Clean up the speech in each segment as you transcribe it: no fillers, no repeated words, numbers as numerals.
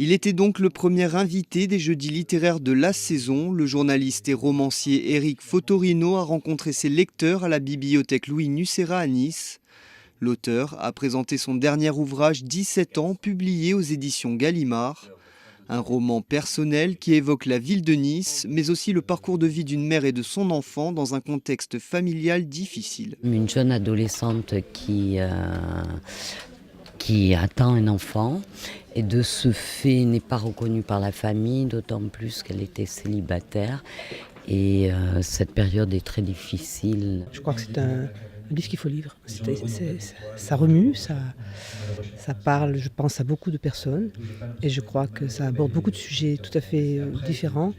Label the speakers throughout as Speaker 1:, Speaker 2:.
Speaker 1: Il était donc le premier invité des jeudis littéraires de la saison. Le journaliste et romancier Éric Fotorino a rencontré ses lecteurs à la bibliothèque Louis Nucera à Nice. L'auteur a présenté son dernier ouvrage 17 ans, publié aux éditions Gallimard. Un roman personnel qui évoque la ville de Nice, mais aussi le parcours de vie d'une mère et de son enfant dans un contexte familial difficile.
Speaker 2: Une jeune adolescente qui attend un enfant et de ce fait n'est pas reconnue par la famille, d'autant plus qu'elle était célibataire. Et cette période est très difficile.
Speaker 3: Je crois que c'est un livre qu'il faut lire. Ça remue, ça parle, je pense, à beaucoup de personnes. Et je crois que ça aborde beaucoup de sujets tout à fait différents,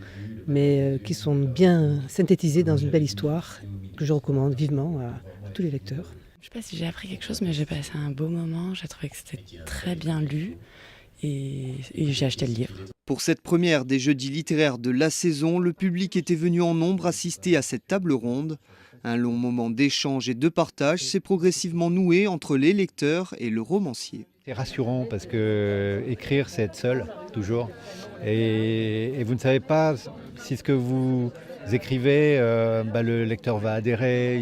Speaker 3: mais qui sont bien synthétisés dans une belle histoire que je recommande vivement à tous les lecteurs.
Speaker 4: Je ne sais pas si j'ai appris quelque chose, mais j'ai passé un beau moment. J'ai trouvé que c'était très bien lu et j'ai acheté le livre.
Speaker 1: Pour cette première des jeudis littéraires de la saison, le public était venu en nombre assister à cette table ronde. Un long moment d'échange et de partage s'est progressivement noué entre les lecteurs et le romancier.
Speaker 5: C'est rassurant parce que écrire, c'est être seul, toujours. Et vous ne savez pas si ce que vous écrivez, le lecteur va adhérer,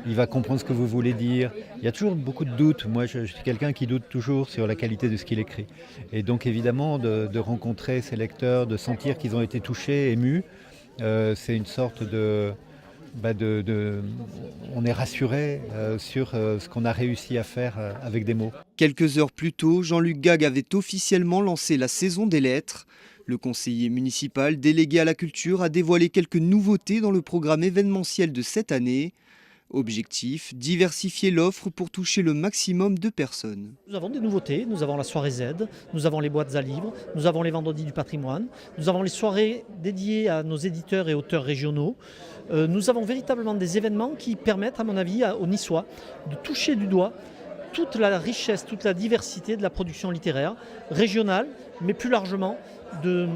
Speaker 5: il va comprendre ce que vous voulez dire. Il y a toujours beaucoup de doutes. Moi, je suis quelqu'un qui doute toujours sur la qualité de ce qu'il écrit. Et donc, évidemment, de rencontrer ces lecteurs, de sentir qu'ils ont été touchés, émus, c'est une sorte on est rassuré sur ce qu'on a réussi à faire avec des mots.
Speaker 1: Quelques heures plus tôt, Jean-Luc Gague avait officiellement lancé la saison des lettres. Le conseiller municipal délégué à la culture a dévoilé quelques nouveautés dans le programme événementiel de cette année. Objectif, diversifier l'offre pour toucher le maximum de personnes.
Speaker 6: Nous avons des nouveautés, nous avons la soirée Z, nous avons les boîtes à livres, nous avons les vendredis du patrimoine, nous avons les soirées dédiées à nos éditeurs et auteurs régionaux. Nous avons véritablement des événements qui permettent, à mon avis, aux Niçois de toucher du doigt toute la richesse, toute la diversité de la production littéraire régionale, mais plus largement de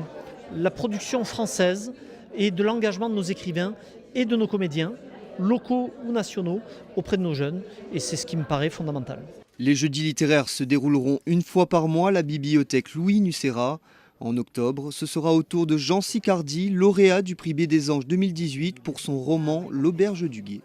Speaker 6: la production française et de l'engagement de nos écrivains et de nos comédiens, locaux ou nationaux, auprès de nos jeunes. Et c'est ce qui me paraît fondamental.
Speaker 1: Les jeudis littéraires se dérouleront une fois par mois à la bibliothèque Louis Nucera. En octobre, ce sera au tour de Jean Sicardi, lauréat du prix B des Anges 2018 pour son roman L'Auberge du Guet.